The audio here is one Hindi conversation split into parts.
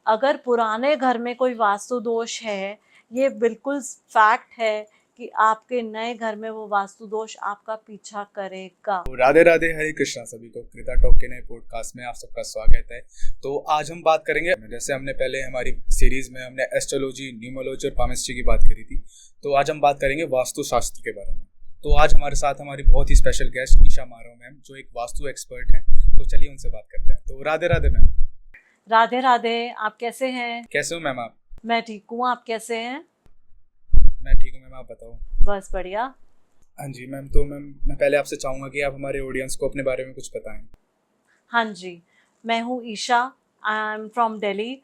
अगर पुराने घर में कोई वास्तु दोष है, ये बिल्कुल फैक्ट है कि आपके नए घर में वो वास्तु दोष आपका पीछा करेगा। तो राधे राधे, हरे कृष्णा सभी को। कृता टॉक के नए पॉडकास्ट में आप सबका स्वागत है। तो आज हम बात करेंगे, जैसे हमने पहले हमारी सीरीज में हमने एस्ट्रोलॉजी, न्यूमरोलॉजी और पामिस्ट्री की बात करी थी, तो आज हम बात करेंगे वास्तु शास्त्र के बारे में। तो आज हमारे साथ हमारी बहुत ही स्पेशल गेस्ट ईशा मारो मैम, जो एक वास्तु एक्सपर्ट हैं। तो चलिए उनसे बात करते हैं। तो राधे राधे मैम। राधे राधे, आप कैसे हैं? कैसे हो मैम आप? मैं ठीक हूँ, आप कैसे हैं? मैं ठीक हूँ मैम, आप बताओ। बस बढ़िया। हाँ जी मैम, तो मैम मैं पहले आपसे चाहूँगा कि आप हमारे ऑडियंस को अपने बारे में कुछ बताएं। हाँ जी, मैं हूँ Isha, I am from Delhi.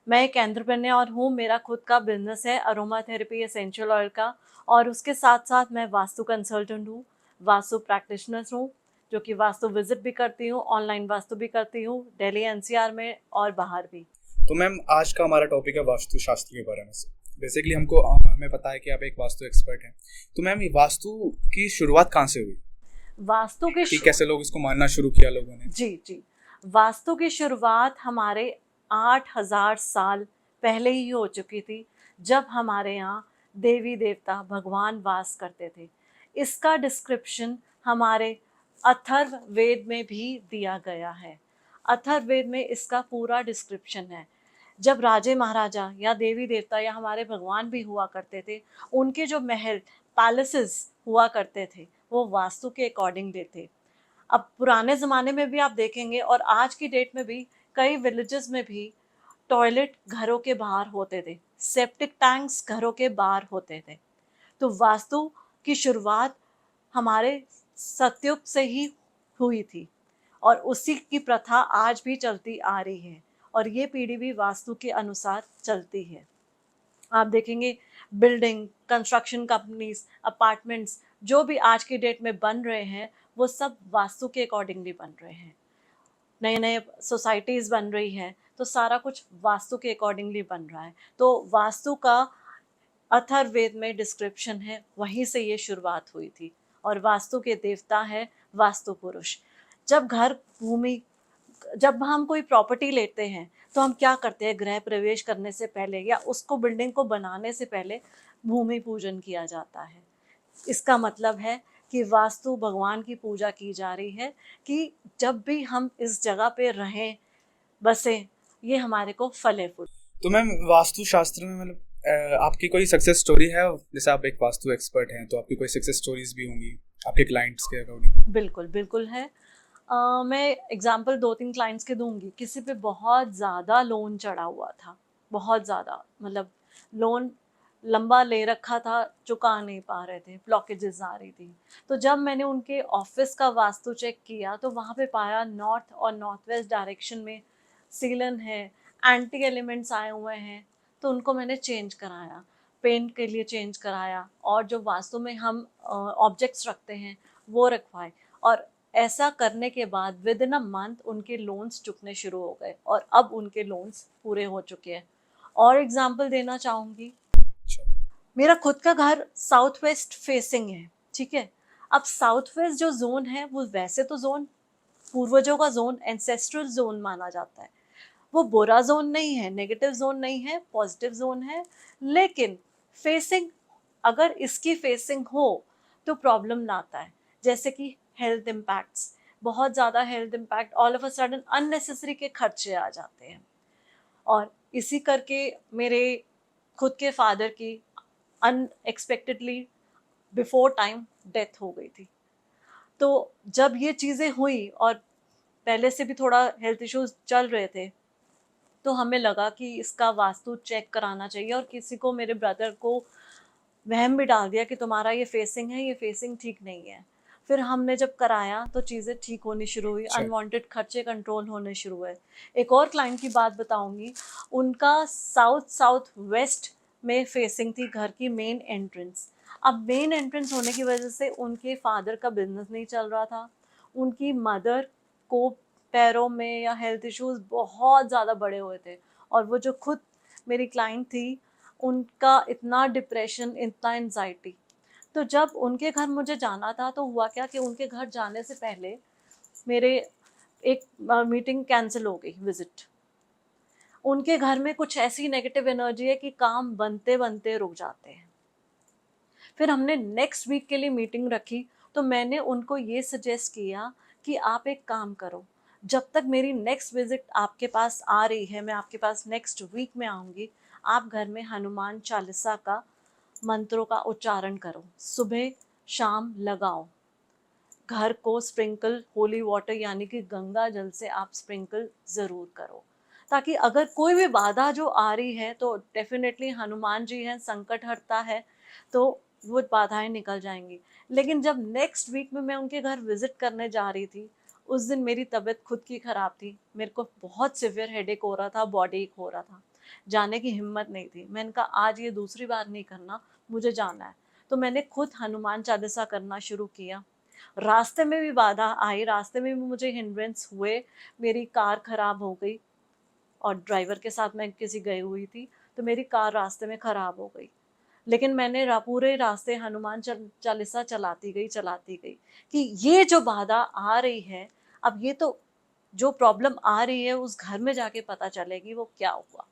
मैं एक एंटरप्रेन्योर हूँ, मेरा खुद का बिजनेस है अरोमा थेरेपी एसेंशियल ऑयल का, और उसके साथ साथ मैं वास्तु कंसल्टेंट हूँ, वास्तु प्रैक्टिशनर हूँ, जो कि वास्तु विजिट भी करती हूँ, ऑनलाइन वास्तु भी करती हूँ, दिल्ली एनसीआर में और बाहर भी। तो मैम आज का हमारा टॉपिक है वास्तु शास्त्र के बारे में। बेसिकली हमें पता है कि आप एक वास्तु एक्सपर्ट हैं। तो मैम ये वास्तु की शुरुआत कहाँ से हुई, वास्तु की कि कैसे लोग इसको मानना शुरू किया लोगों ने? जी जी, वास्तु की शुरुआत हमारे 8,000 साल पहले ही हो चुकी थी, जब हमारे यहाँ देवी देवता भगवान वास करते थे। इसका डिस्क्रिप्शन हमारे अथर्व वेद में भी दिया गया है। अथर्व वेद में इसका पूरा डिस्क्रिप्शन है। जब राजे महाराजा या देवी देवता या हमारे भगवान भी हुआ करते थे, उनके जो महल पैलेसेस हुआ करते थे, वो वास्तु के अकॉर्डिंगली थे। अब पुराने ज़माने में भी आप देखेंगे और आज की डेट में भी कई विलेजेस में भी टॉयलेट घरों के बाहर होते थे, सेप्टिक टैंक्स घरों के बाहर होते थे। तो वास्तु की शुरुआत हमारे सतयुग से ही हुई थी, और उसी की प्रथा आज भी चलती आ रही है, और ये पीढ़ी भी वास्तु के अनुसार चलती है। आप देखेंगे बिल्डिंग, कंस्ट्रक्शन कंपनीज, अपार्टमेंट्स जो भी आज की डेट में बन रहे हैं, वो सब वास्तु के अकॉर्डिंगली बन रहे हैं। नए नए सोसाइटीज़ बन रही हैं, तो सारा कुछ वास्तु के अकॉर्डिंगली बन रहा है। तो वास्तु का अथर्ववेद में डिस्क्रिप्शन है, वहीं से ये शुरुआत हुई थी। और वास्तु के देवता है वास्तु पुरुष। जब घर भूमि जब हम कोई प्रॉपर्टी लेते हैं, तो हम क्या करते हैं? गृह प्रवेश करने से पहले या उसको बिल्डिंग को बनाने से पहले भूमि पूजन किया जाता है। इसका मतलब है कि वास्तु भगवान की पूजा की जा रही है कि जब भी हम इस जगह पे रहें, बसें, ये हमारे को फले फूले। तो मैम वास्तु शास्त्र में मतलब आपकी कोई सक्सेस स्टोरी है? जैसे आप एक वास्तु एक्सपर्ट हैं, तो आपकी कोई सक्सेस स्टोरीज भी होंगी आपके क्लाइंट्स के अकॉर्डिंग। बिल्कुल बिल्कुल है। मैं एग्जांपल 2-3 क्लाइंट्स के दूंगी। किसी पे बहुत ज़्यादा लोन चढ़ा हुआ था, बहुत ज़्यादा, मतलब लोन लंबा ले रखा था, चुका नहीं पा रहे थे, ब्लॉकेजेस आ रही थी। तो जब मैंने उनके ऑफिस का वास्तु चेक किया, तो वहाँ पे पाया नॉर्थ और नॉर्थ वेस्ट डायरेक्शन में सीलन है, एंटी एलिमेंट्स आए हुए हैं। तो उनको मैंने चेंज कराया, पेंट के लिए चेंज कराया, और जो वास्तु में हम ऑब्जेक्ट्स रखते हैं वो रखवाए। और ऐसा करने के बाद विद इन अ मंथ उनके लोन्स चुकने शुरू हो गए, और अब उनके लोन्स पूरे हो चुके हैं। और एग्जांपल देना चाहूँगी, अच्छा। मेरा खुद का घर साउथ वेस्ट फेसिंग है, ठीक है। अब साउथ वेस्ट जो जोन है, वो वैसे तो जोन पूर्वजों का जोन, एंसेस्ट्रल जोन माना जाता है। वो बुरा जोन नहीं है, नेगेटिव जोन नहीं है, पॉजिटिव जोन है। लेकिन फेसिंग, अगर इसकी फेसिंग हो तो प्रॉब्लम लाता है, जैसे कि हेल्थ इम्पैक्ट्स, बहुत ज़्यादा health impact, all of a sudden unnecessary के खर्चे आ जाते हैं। और इसी करके मेरे खुद के फादर की अनएक्सपेक्टेडली बिफोर टाइम डेथ हो गई थी। तो जब ये चीज़ें हुई, और पहले से भी थोड़ा हेल्थ इश्यूज चल रहे थे, तो हमें लगा कि इसका वास्तु चेक कराना चाहिए। और किसी को, मेरे ब्रदर को, वहम भी डाल दिया कि तुम्हारा ये फेसिंग है, ये फेसिंग ठीक नहीं है। फिर हमने जब कराया तो चीज़ें ठीक होनी शुरू हुई, अच्छा। अनवांटेड खर्चे कंट्रोल होने शुरू हुए। एक और क्लाइंट की बात बताऊंगी, उनका साउथ साउथ वेस्ट में फेसिंग थी घर की मेन एंट्रेंस। अब मेन एंट्रेंस होने की वजह से उनके फादर का बिजनेस नहीं चल रहा था, उनकी मदर को पैरों में या हेल्थ इश्यूज बहुत ज़्यादा बड़े हुए थे, और वो जो खुद मेरी क्लाइंट थी, उनका इतना डिप्रेशन, इतना एंजाइटी। तो जब उनके घर मुझे जाना था, तो हुआ क्या कि उनके घर जाने से पहले मेरे एक मीटिंग कैंसिल हो गई, विजिट। उनके घर में कुछ ऐसी नेगेटिव एनर्जी है कि काम बनते बनते रुक जाते हैं। फिर हमने नेक्स्ट वीक के लिए मीटिंग रखी, तो मैंने उनको ये सजेस्ट किया कि आप एक काम करो, जब तक मेरी नेक्स्ट विजिट आपके पास आ रही है, मैं आपके पास नेक्स्ट वीक में आऊँगी, आप घर में हनुमान चालीसा का मंत्रों का उच्चारण करो, सुबह शाम लगाओ। घर को स्प्रिंकल होली वाटर यानी कि गंगा जल से आप स्प्रिंकल ज़रूर करो, ताकि अगर कोई भी बाधा जो आ रही है तो डेफिनेटली हनुमान जी हैं, संकट हरता है, तो वो बाधाएं निकल जाएंगी। लेकिन जब नेक्स्ट वीक में मैं उनके घर विजिट करने जा रही थी, उस दिन मेरी तबीयत खुद की ख़राब थी, मेरे को बहुत सिवियर हेडेक हो रहा था, बॉडी एक हो रहा था, जाने की हिम्मत नहीं थी। मैंने कहा आज ये दूसरी बार नहीं करना, मुझे जाना है। तो मैंने खुद हनुमान चालीसा करना शुरू किया। रास्ते में भी बाधा आई, रास्ते में भी मुझे हिंड्रेंस हुए, मेरी कार ख़राब हो गई और ड्राइवर के साथ मैं किसी गई हुई थी, तो मेरी कार रास्ते में ख़राब हो गई। लेकिन मैंने पूरे रास्ते हनुमान चालीसा चलाती गई कि ये जो बाधा आ रही है, अब ये तो जो प्रॉब्लम आ रही है उस घर में जाके पता चलेगी वो क्या हुआ।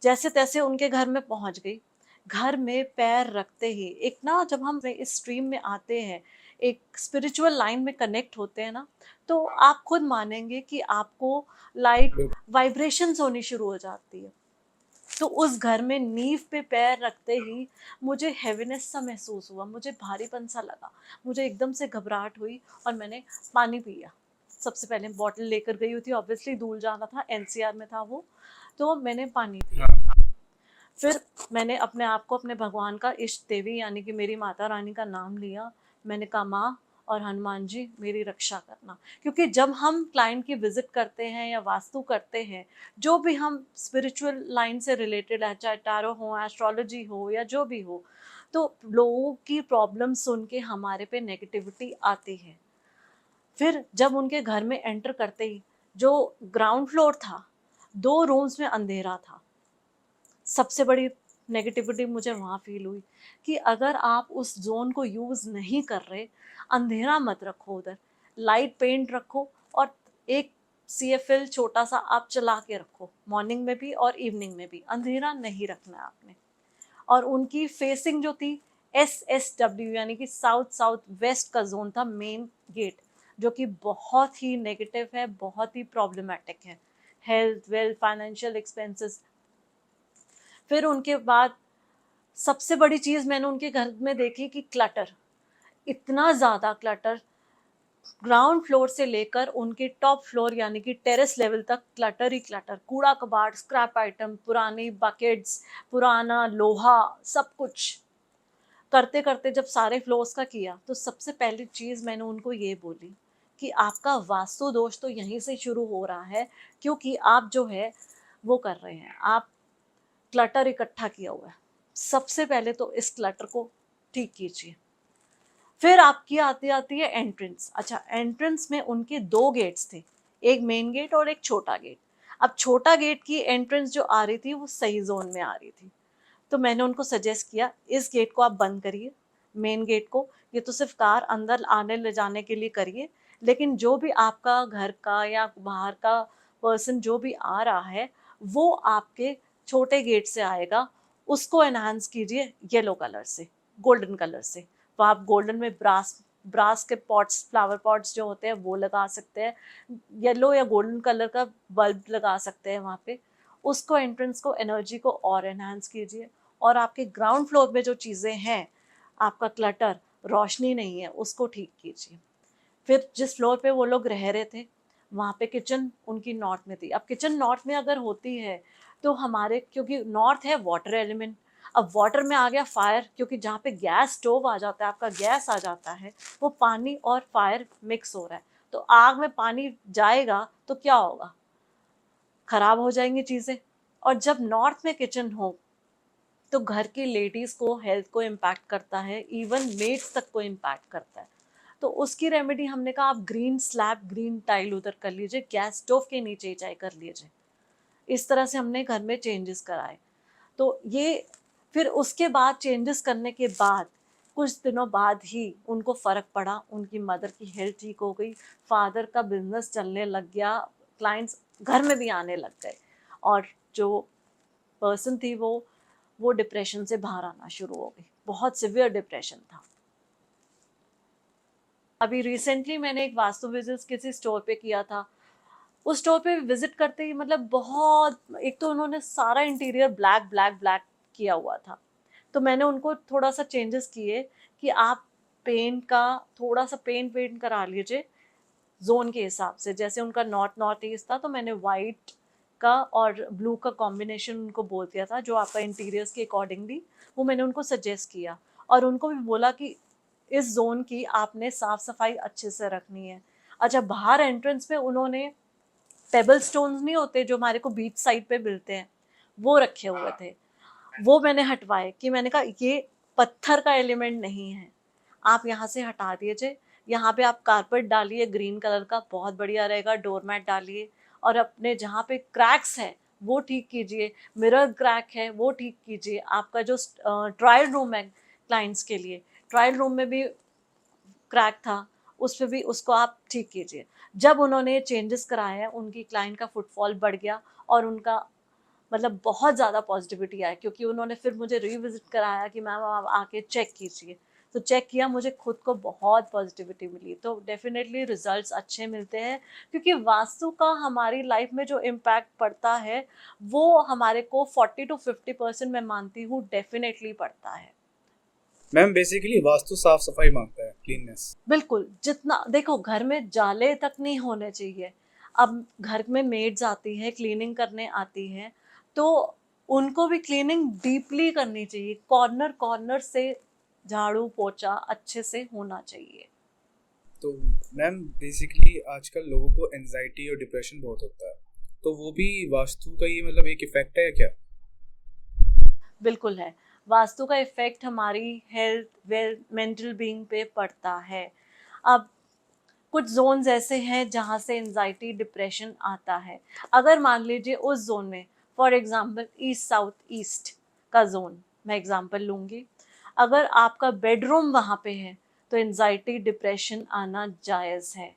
जैसे तैसे उनके घर में पहुंच गई। घर में पैर रखते ही एक ना, जब हम इस स्ट्रीम में आते हैं, एक स्पिरिचुअल लाइन में कनेक्ट होते हैं ना, तो आप खुद मानेंगे कि आपको लाइक बिल्कुल। वाइब्रेशंस होनी शुरू हो जाती है। तो उस घर में नींव पे पैर रखते ही मुझे हेवीनेस सा महसूस हुआ, मुझे भारीपन सा लगा, मुझे एकदम से घबराहट हुई और मैंने पानी पिया। सबसे पहले बॉटल लेकर गई हुई थी, ऑब्वियसली दूर जाना था, एनसीआर में था वो, तो मैंने पानी पिया। फिर मैंने अपने आप को अपने भगवान का इष्ट देवी यानी कि मेरी माता रानी का नाम लिया। मैंने कहा माँ और हनुमान जी मेरी रक्षा करना, क्योंकि जब हम क्लाइंट की विजिट करते हैं या वास्तु करते हैं, जो भी हम स्पिरिचुअल लाइन से रिलेटेड है, चाहे टैरो हो, एस्ट्रोलॉजी हो या जो भी हो, तो लोगों की प्रॉब्लम सुन के हमारे पे नेगेटिविटी आती है। फिर जब उनके घर में एंटर करते ही, जो ग्राउंड फ्लोर था, 2 रूम्स में अंधेरा था। सबसे बड़ी नेगेटिविटी मुझे वहाँ फ़ील हुई कि अगर आप उस ज़ोन को यूज़ नहीं कर रहे, अंधेरा मत रखो उधर, लाइट पेंट रखो और एक सीएफएल छोटा-सा आप चला के रखो, मॉर्निंग में भी और इवनिंग में भी, अंधेरा नहीं रखना है आपने। और उनकी फेसिंग जो थी एसएसडब्ल्यू यानी कि साउथ साउथ वेस्ट का ज़ोन था, मेन गेट, जो कि बहुत ही नेगेटिव है, बहुत ही प्रॉब्लमैटिक है। Health, wealth, financial expenses. फिर उनके बाद सबसे बड़ी चीज़ मैंने उनके घर में देखी कि क्लटर, इतना ज़्यादा क्लटर, ग्राउंड फ्लोर से लेकर उनके टॉप फ्लोर यानी कि टेरेस लेवल तक क्लटर ही क्लटर, कूड़ा कबाड़, स्क्रैप आइटम, पुरानी बकेट्स, पुराना लोहा, सब कुछ। करते करते जब सारे फ्लोर्स का किया, तो सबसे पहली चीज़ मैंने उनको ये बोली कि आपका वास्तु दोष तो यहीं से शुरू हो रहा है, क्योंकि आप जो है वो कर रहे हैं, आप क्लटर इकट्ठा किया हुआ है। सबसे पहले तो इस क्लटर को ठीक कीजिए। फिर आपकी आती आती है एंट्रेंस। अच्छा, एंट्रेंस में उनके 2 गेट्स थे, एक मेन गेट और एक छोटा गेट। अब छोटा गेट की एंट्रेंस जो आ रही थी वो सही जोन में आ रही थी, तो मैंने उनको सजेस्ट किया इस गेट को आप बंद करिए, मेन गेट को, ये तो सिर्फ कार अंदर आने ले जाने के लिए करिए, लेकिन जो भी आपका घर का या बाहर का पर्सन जो भी आ रहा है, वो आपके छोटे गेट से आएगा, उसको एनहांस कीजिए येलो कलर से, गोल्डन कलर से। तो आप गोल्डन में ब्रास ब्रास के पॉट्स, फ्लावर पॉट्स जो होते हैं वो लगा सकते हैं, येलो या गोल्डन कलर का बल्ब लगा सकते हैं वहाँ पे। उसको, एंट्रेंस को, एनर्जी को और एनहांस कीजिए। और आपके ग्राउंड फ्लोर में जो चीज़ें हैं, आपका क्लटर, रोशनी नहीं है, उसको ठीक कीजिए। फिर जिस फ्लोर पे वो लोग रह रहे थे, वहाँ पे किचन उनकी नॉर्थ में थी। अब किचन नॉर्थ में अगर होती है, तो हमारे, क्योंकि नॉर्थ है वाटर एलिमेंट, अब वाटर में आ गया फायर, क्योंकि जहाँ पे गैस स्टोव आ जाता है, आपका गैस आ जाता है, वो पानी और फायर मिक्स हो रहा है, तो आग में पानी जाएगा तो क्या होगा, खराब हो जाएंगी चीज़ें। और जब नॉर्थ में किचन हो, तो घर की लेडीज़ को हेल्थ को इम्पैक्ट करता है, इवन मेड्स तक को इम्पैक्ट करता है। तो उसकी रेमेडी हमने कहा आप ग्रीन स्लैब, ग्रीन टाइल उधर कर लीजिए, गैस स्टोव के नीचे ही चाहे कर लीजिए। इस तरह से हमने घर में चेंजेस कराए। तो ये, फिर उसके बाद चेंजेस करने के बाद कुछ दिनों बाद ही उनको फ़र्क पड़ा, उनकी मदर की हेल्थ ठीक हो गई, फादर का बिजनेस चलने लग गया, क्लाइंट्स घर में भी आने लग गए, और जो पर्सन थी वो डिप्रेशन से बाहर आना शुरू हो गई, बहुत सिवियर डिप्रेशन था। अभी रिसेंटली मैंने एक वास्तु विजिट किसी स्टोर पे किया था। उस स्टोर पे विजिट करते ही मतलब बहुत, एक तो उन्होंने सारा इंटीरियर ब्लैक ब्लैक ब्लैक किया हुआ था, तो मैंने उनको थोड़ा सा चेंजेस किए कि आप पेंट का थोड़ा सा पेंट करा लीजिए जोन के हिसाब से। जैसे उनका नॉर्थ ईस्ट था, तो मैंने वाइट का और ब्लू का कॉम्बिनेशन उनको बोल दिया था, जो आपका इंटीरियर्स के अकॉर्डिंगली वो मैंने उनको सजेस्ट किया। और उनको भी बोला कि इस जोन की आपने साफ सफाई अच्छे से रखनी है। अच्छा, बाहर एंट्रेंस पे उन्होंने पेबल स्टोन्स नहीं होते जो हमारे को बीच साइड पे मिलते हैं, वो रखे हुए थे, वो मैंने हटवाए कि मैंने कहा ये पत्थर का एलिमेंट नहीं है, आप यहाँ से हटा दीजिए। यहाँ पे आप कारपेट डालिए ग्रीन कलर का, बहुत बढ़िया रहेगा। डोरमैट डालिए और अपने जहाँ पे क्रैक्स है वो ठीक कीजिए, मिरर क्रैक है वो ठीक कीजिए। आपका जो ट्रायल रूम है क्लाइंट्स के लिए, ट्रायल रूम में भी क्रैक था, उस पर भी उसको आप ठीक कीजिए। जब उन्होंने चेंजेस कराए हैं, उनकी क्लाइंट का फुटफॉल बढ़ गया और उनका मतलब बहुत ज़्यादा पॉजिटिविटी आई, क्योंकि उन्होंने फिर मुझे रिविजिट कराया कि मैम आप आके चेक कीजिए। तो चेक किया, मुझे खुद को बहुत पॉजिटिविटी मिली। तो डेफिनेटली रिजल्ट्स अच्छे मिलते हैं, क्योंकि वास्तु का हमारी लाइफ में जो इम्पैक्ट पड़ता है वो हमारे को 40 to 50% मैं मानती हूँ डेफिनेटली पड़ता है। मैम बेसिकली वास्तु साफ सफाई मांगता है, क्लीननेस। बिल्कुल, जितना देखो घर में जाले तक नहीं होने चाहिए। अब घर में मेड्स आती हैं, क्लीनिंग करने आती हैं, तो उनको भी क्लीनिंग डीपली करनी चाहिए, कॉर्नर कॉर्नर से झाड़ू पोछा अच्छे से होना चाहिए। तो मैम बेसिकली आजकल लोगों को एनजाइटी और डिप्रेशन बहुत होता है, तो वो भी वास्तु का ही मतलब एक इफेक्ट है क्या? बिल्कुल है, वास्तु का इफेक्ट हमारी हेल्थ, वेल्थ, मेंटल बीइंग पे पड़ता है। अब कुछ जोन्स ऐसे हैं जहाँ से एंजाइटी डिप्रेशन आता है। अगर मान लीजिए उस जोन में, for example east south east का जोन मैं एग्जांपल लूँगी, अगर आपका बेडरूम वहाँ पे है तो एंजाइटी डिप्रेशन आना जायज़ है।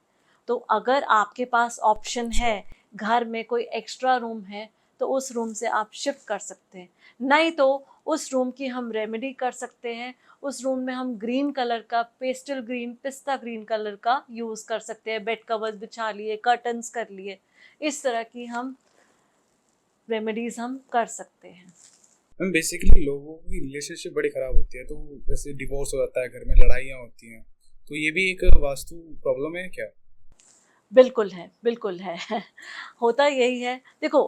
तो अगर आपके पास ऑप्शन अच्छा। है, घर में कोई एक्स्ट्रा रूम है, तो उस रूम से आप शिफ्ट कर सकते हैं। नहीं तो उस रूम की हम रेमेडी कर सकते हैं। उस रूम में हम ग्रीन कलर का, पेस्टल ग्रीन, पिस्ता ग्रीन कलर का यूज़ कर सकते हैं। बेड कवर्स बिछा लिए, कर्टन्स कर लिए, इस तरह की हम रेमेडीज हम कर सकते हैं। मैम बेसिकली लोगों की रिलेशनशिप बड़ी खराब होती है, तो जैसे डिवोर्स हो जाता है, घर में लड़ाइयाँ होती हैं, तो ये भी एक वास्तु प्रॉब्लम है क्या? बिल्कुल है, बिल्कुल है। होता यही है, देखो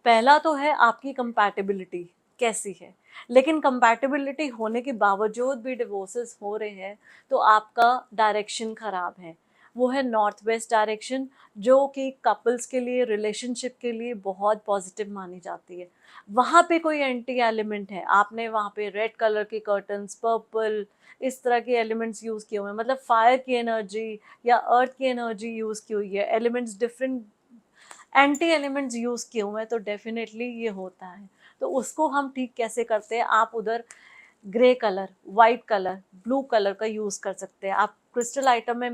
पहला तो है आपकी कंपैटिबिलिटी कैसी है, लेकिन कंपैटिबिलिटी होने के बावजूद भी डिवोर्सेस हो रहे हैं, तो आपका डायरेक्शन खराब है। वो है नॉर्थ वेस्ट डायरेक्शन, जो कि कपल्स के लिए, रिलेशनशिप के लिए बहुत पॉजिटिव मानी जाती है। वहाँ पे कोई एंटी एलिमेंट है, आपने वहाँ पे रेड कलर के कर्टन्स, पर्पल, इस तरह के एलिमेंट्स यूज़ किए हुए हैं, मतलब फायर की एनर्जी या अर्थ की एनर्जी यूज़ की हुई है, elements different anti elements use किए हुए हैं, तो डेफिनेटली ये होता है। तो उसको हम ठीक कैसे करते हैं, आप उधर grey colour, white colour, blue colour का यूज़ कर सकते हैं। आप क्रिस्टल आइटम में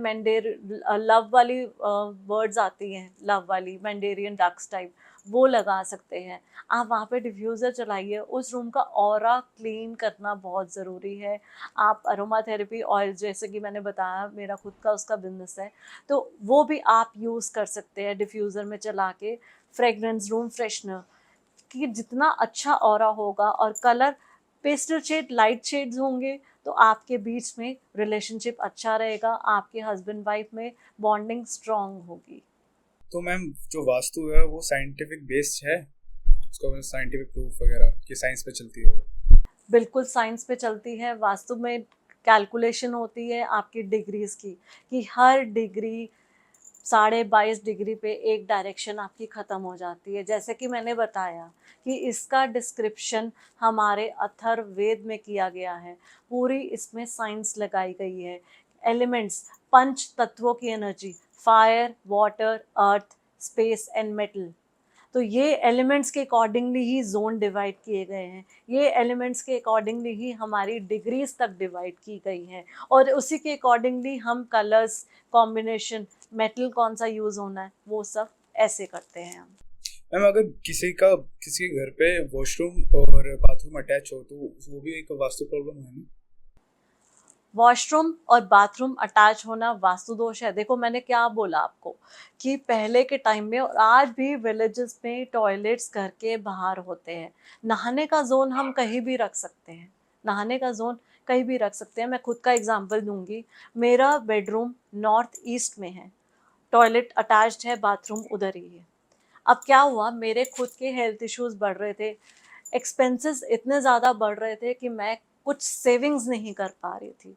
लव वाली वर्ड्स आती हैं, लव वाली मैंडेरियन डक्स टाइप, वो लगा सकते हैं। आप वहाँ पे डिफ्यूज़र चलाइए, उस रूम का ऑरा क्लीन करना बहुत ज़रूरी है। आप अरोमा थेरेपी ऑयल, जैसे कि मैंने बताया मेरा खुद का उसका बिजनेस है, तो वो भी आप यूज़ कर सकते हैं डिफ्यूज़र में चला के। फ्रेगरेंस, रूम फ्रेशनर, कि जितना अच्छा ऑरा होगा और colour pastel shade, light shades होंगे, तो आपके बीच में रिलेशनशिप अच्छा रहेगा, आपके हस्बैंड वाइफ में बॉन्डिंग स्ट्रॉन्ग होगी। तो मैम जो वास्तु है वो साइंटिफिक बेस्ड है, उसका साइंटिफिक प्रूफ वगैरह कि साइंस पे चलती है वो? बिल्कुल साइंस पे चलती है। वास्तु में कैलकुलेशन होती है आपकी डिग्रीज की, कि हर डिग्री 22.5 डिग्री पे एक डायरेक्शन आपकी ख़त्म हो जाती है। जैसे कि मैंने बताया कि इसका डिस्क्रिप्शन हमारे अथर्ववेद में किया गया है, पूरी इसमें साइंस लगाई गई है। एलिमेंट्स, पंच तत्वों की energy, fire, water, earth, space and metal, तो ये एलिमेंट्स के अकॉर्डिंगली ही जोन डिवाइड किए गए हैं। ये एलिमेंट्स के अकॉर्डिंगली ही हमारी डिग्रीज तक डिवाइड की गई हैं, और उसी के अकॉर्डिंगली हम कलर्स कॉम्बिनेशन, मेटल कौन सा यूज़ होना है, वो सब ऐसे करते हैं हम। मैम अगर किसी के घर पे वॉशरूम और बाथरूम अटैच हो तो वो भी एक वास्तु प्रॉब्लम है ना? वॉशरूम और बाथरूम अटैच होना वास्तु दोष है। देखो मैंने क्या बोला आपको कि पहले के टाइम में और आज भी विलेजेस में टॉयलेट्स घर के बाहर होते हैं। नहाने का जोन हम कहीं भी रख सकते हैं, नहाने का जोन कहीं भी रख सकते हैं। मैं खुद का एग्जांपल दूंगी, मेरा बेडरूम नॉर्थ ईस्ट में है, टॉयलेट अटैच्ड है, बाथरूम उधर ही है। अब क्या हुआ, मेरे खुद के हेल्थ इश्यूज बढ़ रहे थे, एक्सपेंसेस इतने ज़्यादा बढ़ रहे थे कि मैं कुछ सेविंग्स नहीं कर पा रही थी।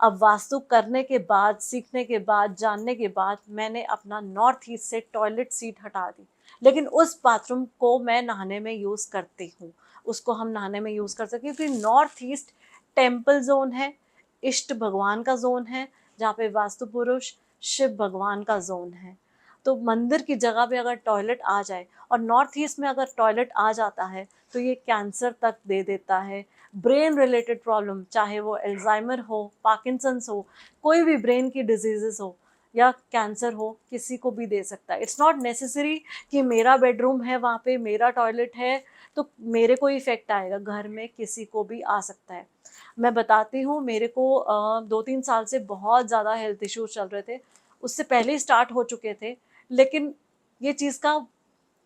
अब वास्तु करने के बाद, सीखने के बाद, जानने के बाद मैंने अपना नॉर्थ ईस्ट से टॉयलेट सीट हटा दी, लेकिन उस बाथरूम को मैं नहाने में यूज़ करती हूँ। उसको हम नहाने में यूज़ कर सकते हैं क्योंकि नॉर्थ ईस्ट टेम्पल जोन है, इष्ट भगवान का जोन है, जहाँ पे वास्तु पुरुष शिव भगवान का जोन है। तो मंदिर की जगह पे अगर टॉयलेट आ जाए, और नॉर्थ ईस्ट में अगर टॉयलेट आ जाता है तो ये कैंसर तक दे देता है, ब्रेन रिलेटेड प्रॉब्लम, चाहे वो एल्जाइमर हो, पार्किंसंस हो, कोई भी ब्रेन की डिजीजेस हो या कैंसर हो, किसी को भी दे सकता है। इट्स नॉट नेसेसरी कि मेरा बेडरूम है वहाँ पे, मेरा टॉयलेट है तो मेरे को इफेक्ट आएगा, घर में किसी को भी आ सकता है। मैं बताती हूँ, मेरे को 2-3 साल से बहुत ज़्यादा हेल्थ इश्यूज चल रहे थे, उससे पहले ही स्टार्ट हो चुके थे, लेकिन ये चीज़ का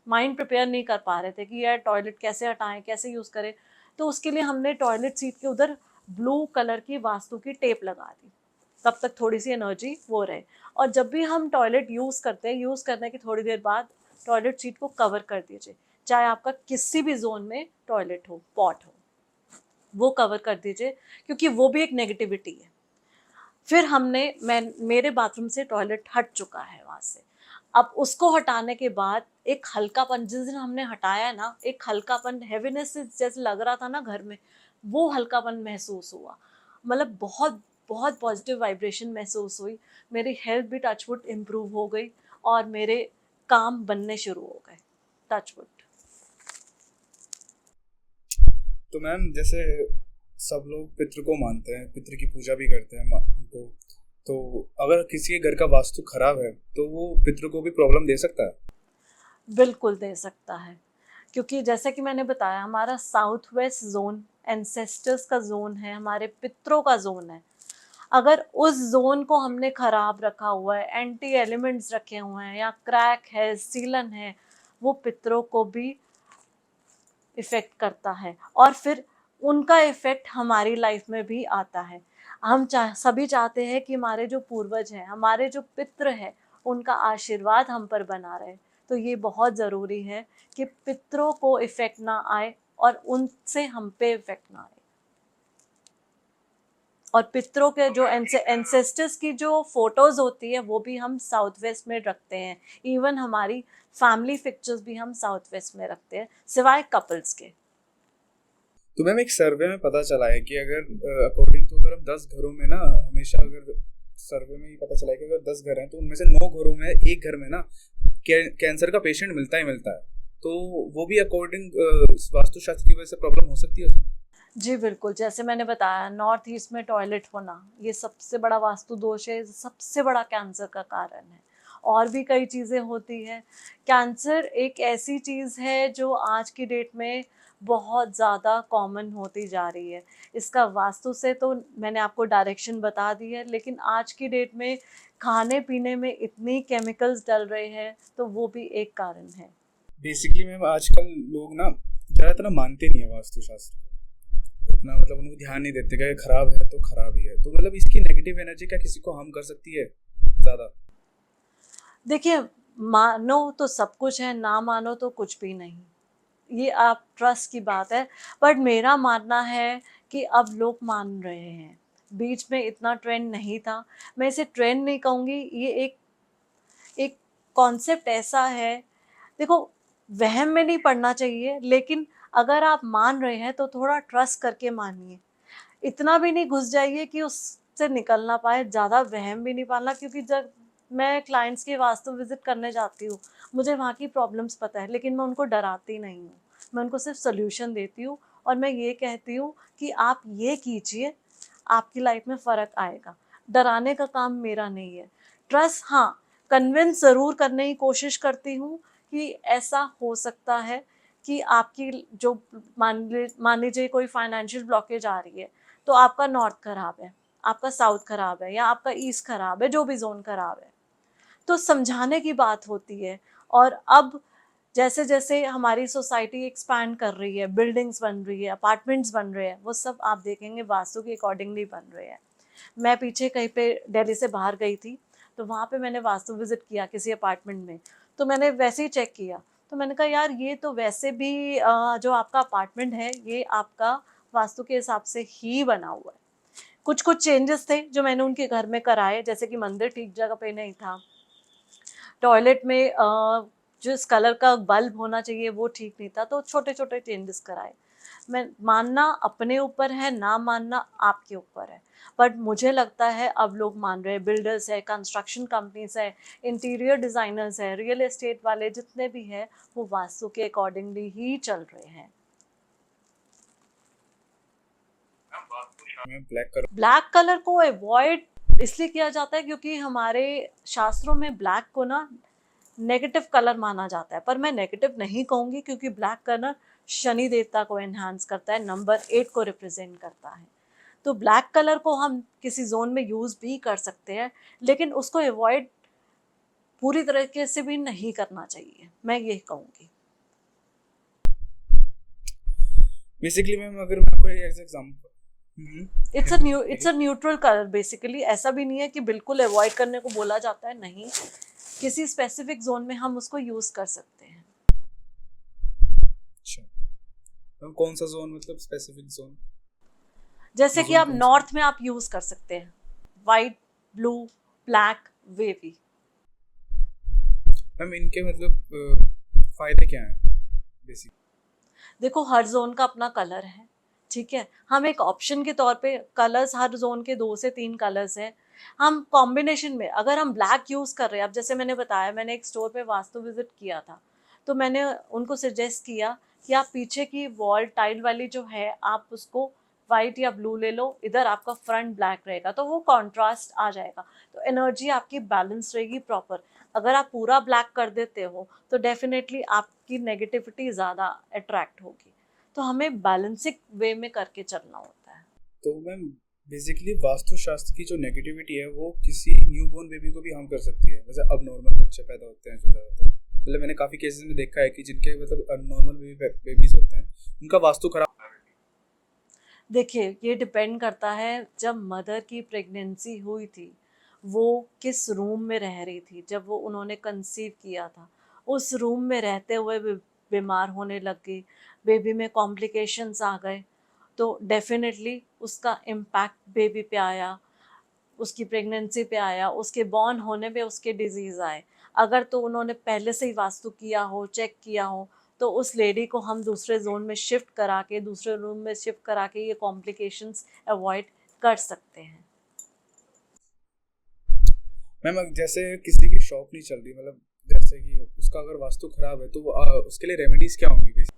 माइंड प्रिपेयर नहीं कर पा रहे थे कि यार टॉयलेट कैसे हटाएं, कैसे यूज़ करें। तो उसके लिए हमने टॉयलेट सीट के उधर ब्लू कलर की वास्तु की टेप लगा दी, तब तक थोड़ी सी एनर्जी वो रहे। और जब भी हम टॉयलेट यूज़ करते हैं, यूज़ करने की थोड़ी देर बाद टॉयलेट सीट को कवर कर दीजिए, चाहे आपका किसी भी जोन में टॉयलेट हो, पॉट हो, वो कवर कर दीजिए, क्योंकि वो भी एक नेगेटिविटी है। फिर मेरे बाथरूम से टॉयलेट हट चुका है वहाँ से। अब उसको हटाने के बाद एक हल्कापन, जिस दिन हमने हटाया ना, एक हल्कापन, हेवीनेस जैसे लग रहा था ना घर में, वो हल्कापन महसूस हुआ। मतलब बहुत बहुत पॉजिटिव वाइब्रेशन महसूस हुई। मेरी हेल्थ भी टचवुड इम्प्रूव हो गई और मेरे काम बनने शुरू हो गए, टचवुड। तो मैम जैसे सब लोग पितृ को मानते हैं, पितृ की पूजा भी करते हैं को, तो अगर किसी के घर का वास्तु खराब है तो वो पितृ को भी प्रॉब्लम दे सकता है? बिल्कुल दे सकता है, क्योंकि जैसे कि मैंने बताया, हमारा साउथ वेस्ट जोन एंसेस्टर्स का जोन है, हमारे पितरों का जोन है। अगर उस जोन को हमने खराब रखा हुआ है, एंटी एलिमेंट्स रखे हुए हैं या क्रैक है, सीलन है, वो पितरों को भी इफेक्ट करता है और फिर उनका इफेक्ट हमारी लाइफ में भी आता है। सभी चाहते हैं कि हमारे जो पूर्वज हैं, हमारे जो पितृ हैं, उनका आशीर्वाद हम पर बना रहे। तो ये बहुत ज़रूरी है कि पितरों को इफेक्ट ना आए और उनसे हम पे इफेक्ट ना आए। और पितरों के जो एंसेस्टर्स की जो फोटोज होती है वो भी हम साउथ वेस्ट में रखते हैं। इवन हमारी फैमिली पिक्चर्स भी हम साउथ वेस्ट में रखते हैं, सिवाय कपल्स के। तो मैम एक सर्वे में पता चला है कि अगर अकॉर्डिंग टू अगर हम 10 घरों में ना, हमेशा अगर सर्वे में ये पता चला है कि अगर 10 घर हैं तो उनमें से 9 घरों में एक घर में ना कैंसर का पेशेंट मिलता ही मिलता है। तो वो भी अकॉर्डिंग वास्तुशास्त्र की वजह से प्रॉब्लम हो सकती है उसमें? जी बिल्कुल, जैसे मैंने बताया, नॉर्थ ईस्ट में टॉयलेट होना ये सबसे बड़ा वास्तु दोष है, सबसे बड़ा कैंसर का कारण है। और भी कई चीज़ें होती हैं। कैंसर एक ऐसी चीज़ है जो आज की डेट में बहुत ज़्यादा कॉमन होती जा रही है। इसका वास्तु से तो मैंने आपको डायरेक्शन बता दी है, लेकिन आज की डेट में खाने पीने में इतनी केमिकल्स डल रहे हैं, तो वो भी एक कारण है। बेसिकली मैम आजकल लोग ना ज़्यादातर ना मानते नहीं है वास्तुशास्त्र को इतना, मतलब उनको ध्यान नहीं देते कि खराब है तो खराब ही है। तो मतलब इसकी नेगेटिव एनर्जी क्या किसी को हार्म कर सकती है ज़्यादा? देखिए, मानो तो सब कुछ है, ना मानो तो कुछ भी नहीं। ये आप ट्रस्ट की बात है। बट मेरा मानना है कि अब लोग मान रहे हैं। बीच में इतना ट्रेंड नहीं था। मैं इसे ट्रेंड नहीं कहूँगी, ये एक एक कॉन्सेप्ट ऐसा है। देखो, वहम में नहीं पड़ना चाहिए, लेकिन अगर आप मान रहे हैं तो थोड़ा ट्रस्ट करके मानिए। इतना भी नहीं घुस जाइए कि उससे निकल ना पाए, ज़्यादा वहम भी नहीं पालना, क्योंकि जब मैं क्लाइंट्स की वास्तु विजिट करने जाती हूँ, मुझे वहाँ की प्रॉब्लम्स पता है, लेकिन मैं उनको डराती नहीं हूँ। मैं उनको सिर्फ सोल्यूशन देती हूँ और मैं ये कहती हूँ कि आप ये कीजिए, आपकी लाइफ में फ़र्क आएगा। डराने का काम मेरा नहीं है। ट्रस्ट, हाँ, कन्विंस ज़रूर करने की कोशिश करती हूँ कि ऐसा हो सकता है कि आपकी जो मान लीजिए कोई फाइनेंशियल ब्लॉकेज आ रही है, तो आपका नॉर्थ खराब है, आपका साउथ खराब है या आपका ईस्ट खराब है, जो भी जोन खराब है, तो समझाने की बात होती है। और अब जैसे जैसे हमारी सोसाइटी एक्सपैंड कर रही है, बिल्डिंग्स बन रही है, अपार्टमेंट्स बन रहे हैं, वो सब आप देखेंगे वास्तु के अकॉर्डिंगली बन रहे हैं। मैं पीछे कहीं पे दिल्ली से बाहर गई थी, तो वहाँ पे मैंने वास्तु विजिट किया किसी अपार्टमेंट में, तो मैंने वैसे ही चेक किया, तो मैंने कहा यार ये तो वैसे भी जो आपका अपार्टमेंट है ये आपका वास्तु के हिसाब से ही बना हुआ है। कुछ कुछ चेंजेस थे जो मैंने उनके घर में कराए, जैसे कि मंदिर ठीक जगह पे नहीं था, टॉयलेट में जिस कलर का बल्ब होना चाहिए वो ठीक नहीं था, तो छोटे छोटे चेंजेस कराए। मैं मानना अपने ऊपर है, ना मानना आपके ऊपर है, बट मुझे लगता है अब लोग मान रहे हैं, बिल्डर्स है, कंस्ट्रक्शन कंपनीज है, इंटीरियर डिज़ाइनर्स है, रियल एस्टेट वाले जितने भी हैं वो वास्तु के अकॉर्डिंगली ही चल रहे हैं। ब्लैक कलर को अवॉइड इसलिए किया जाता है क्योंकि हमारे शास्त्रों में ब्लैक को ना नेगेटिव कलर माना जाता है, पर मैं नेगेटिव नहीं कहूँगी क्योंकि ब्लैक कलर शनि देवता को एनहांस करता है, नंबर 8 को रिप्रेजेंट करता है। तो ब्लैक कलर को हम किसी जोन में यूज़ भी कर सकते हैं, लेकिन उसको अवॉइड पूरी तरीके से भी नहीं करना चाहिए, मैं ये कहूँगी। बेसिकली मैम अगर मैं आपको एक example it's a neutral colour basically, ऐसा भी नहीं है कि बिल्कुल अवॉइड करने को बोला जाता है, नहीं, किसी स्पेसिफिक जोन में हम उसको यूज़ कर सकते हैं। अच्छा मैम, कौन सा जोन मतलब स्पेसिफिक जोन? जैसे कि जोन आप कौन सा? नॉर्थ में आप यूज़ कर सकते हैं white, blue, black, wavy. Ma'am इनके मतलब फायदे क्या हैं बेसिक? देखो हर जोन का अपना कलर है, ठीक है, हम एक ऑप्शन के तौर पे कलर्स, हर जोन के 2 से 3 कलर्स हैं, हम कॉम्बिनेशन में अगर हम ब्लैक यूज़ कर रहे हैं, अब जैसे मैंने बताया मैंने एक स्टोर पे वास्तु विजिट किया था, तो मैंने उनको सजेस्ट किया कि आप पीछे की वॉल टाइल वाली जो है आप उसको वाइट या ब्लू ले लो, इधर आपका फ्रंट ब्लैक रहेगा तो वो कॉन्ट्रास्ट आ जाएगा, तो एनर्जी आपकी बैलेंस रहेगी प्रॉपर। अगर आप पूरा ब्लैक कर देते हो तो डेफिनेटली आपकी नेगेटिविटी ज़्यादा अट्रैक्ट होगी, तो हमें बैलेंसिंग वे में करके चलना होता है। तो मैम बेसिकली वास्तुशास्त्र की जो नेगेटिविटी है वो किसी न्यूबॉर्न बेबी को भी हार्म कर सकती है, वैसे अब नॉर्मल बच्चे पैदा होते हैं जो ज़्यादातर, मतलब मैंने काफ़ी केसेस में देखा है कि जिनके मतलब अननॉर्मल बेबीज होते हैं उनका वास्तु खराब। देखिए ये डिपेंड करता है, जब मदर की प्रेगनेंसी हुई थी वो किस रूम में रह रही थी, जब वो उन्होंने कंसीव किया था उस रूम में रहते हुए बीमार होने लग गई, बेबी में कॉम्प्लिकेशंस आ गए, तो डेफिनेटली उसका इम्पैक्ट बेबी पे आया, उसकी प्रेगनेंसी पे आया, उसके बॉर्न होने पे उसके डिजीज़ आए। अगर तो उन्होंने पहले से ही वास्तु किया हो, चेक किया हो, तो उस लेडी को हम दूसरे ज़ोन में शिफ्ट करा के, दूसरे रूम में शिफ्ट करा के ये कॉम्प्लिकेशंस अवॉइड कर सकते हैं। मैम जैसे किसी की शॉप नहीं चल रही, मतलब जैसे कि उसका अगर वास्तु खराब है तो उसके लिए रेमेडीज क्या होंगी बेसिक?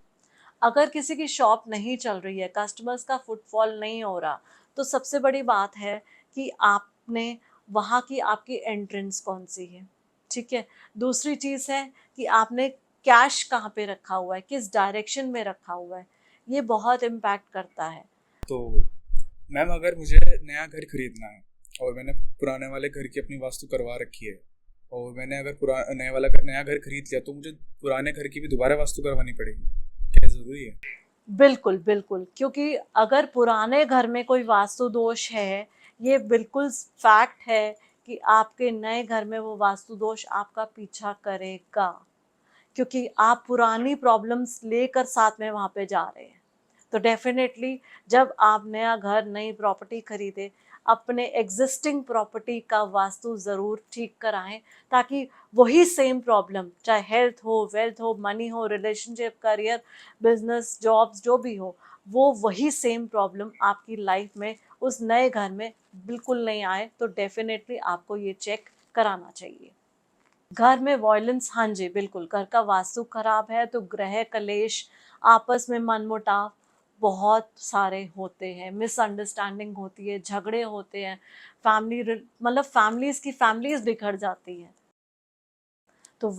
अगर किसी की शॉप नहीं चल रही है, कस्टमर्स का फुटफॉल नहीं हो रहा, तो सबसे बड़ी बात है कि आपने वहाँ की आपकी एंट्रेंस कौन सी है, ठीक है। दूसरी चीज़ है कि आपने कैश कहाँ पे रखा हुआ है, किस डायरेक्शन में रखा हुआ है, ये बहुत इम्पैक्ट करता है। तो मैम अगर मुझे नया घर खरीदना है और मैंने पुराने वाले घर की अपनी वास्तु करवा रखी है, और मैंने अगर नया घर खरीद लिया तो मुझे पुराने घर की भी दोबारा वास्तु करवानी पड़ेगी, क्या ज़रूरी है? बिल्कुल, बिल्कुल, क्योंकि अगर पुराने घर में कोई वास्तु दोष है, ये बिल्कुल फैक्ट है कि आपके नए घर में वो वास्तु दोष आपका पीछा करेगा, क्योंकि आप पुरानी प्रॉब्लम्स लेकर साथ में वहाँ पे जा रहे हैं। तो डेफ़िनेटली जब आप नया घर, नई प्रॉपर्टी खरीदें, अपने एग्ज़िस्टिंग प्रॉपर्टी का वास्तु ज़रूर ठीक कराएँ, ताकि वही सेम प्रॉब्लम, चाहे हेल्थ हो, वेल्थ हो, मनी हो, रिलेशनशिप, करियर, बिज़नेस, जॉब्स जो भी हो, वो वही सेम प्रॉब्लम आपकी लाइफ़ में उस नए घर में बिल्कुल नहीं आए, तो डेफ़िनेटली आपको ये चेक कराना चाहिए। घर में वॉयलेंस, हाँ जी, बिल्कुल, घर का वास्तु खराब है तो ग्रह कलेश, आपस में मनमुटाव बहुत सारे होते हैं, मिसअंडरस्टैंडिंग होती है, झगड़े होते हैं, मतलब फैमिलीज़ की फैमिलीज़ बिखर जाती हैं। तो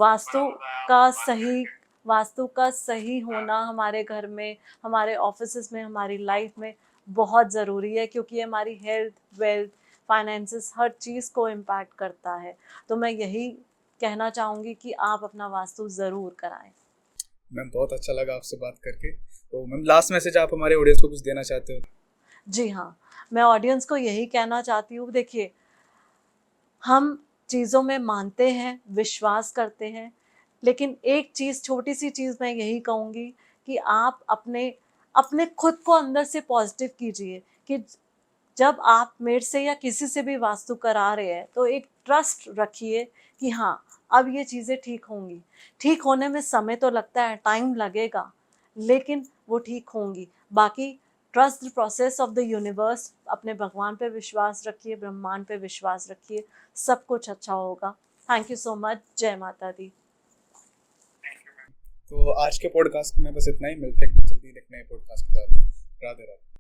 वास्तु का सही होना हमारे घर में, हमारे ऑफिसेस में, हमारी लाइफ में बहुत ज़रूरी है, क्योंकि ये हमारी हेल्थ, वेल्थ, फाइनेंसेस, हर चीज़ को इम्पैक्ट करता है। तो मैं यही कहना चाहूँगी कि आप अपना वास्तु ज़रूर कराएं। मैम बहुत अच्छा लगा आपसे बात करके। तो मैम लास्ट मैसेज आप हमारे ऑडियंस को कुछ देना चाहते हो? जी हाँ, मैं ऑडियंस को यही कहना चाहती हूँ, देखिए, हम चीज़ों में मानते हैं, विश्वास करते हैं, लेकिन एक चीज़, छोटी सी चीज़ मैं यही कहूँगी कि आप अपने अपने खुद को अंदर से पॉजिटिव कीजिए कि जब आप मेरे से या किसी से भी वास्तु करा रहे हैं तो एक ट्रस्ट रखिए कि हाँ, अब ये चीज़ें ठीक होंगी। ठीक होने में समय तो लगता है, टाइम लगेगा, लेकिन वो ठीक होंगी। बाकी trust the process of the universe, अपने भगवान पे विश्वास रखिए, ब्रह्मांड पे विश्वास रखिए, सब कुछ अच्छा होगा। Thank you so much. जय माता दी। तो आज के पॉडकास्ट में बस इतना ही। मिलते हैं जल्दी एक नए पॉडकास्ट के साथ। राधे राधे।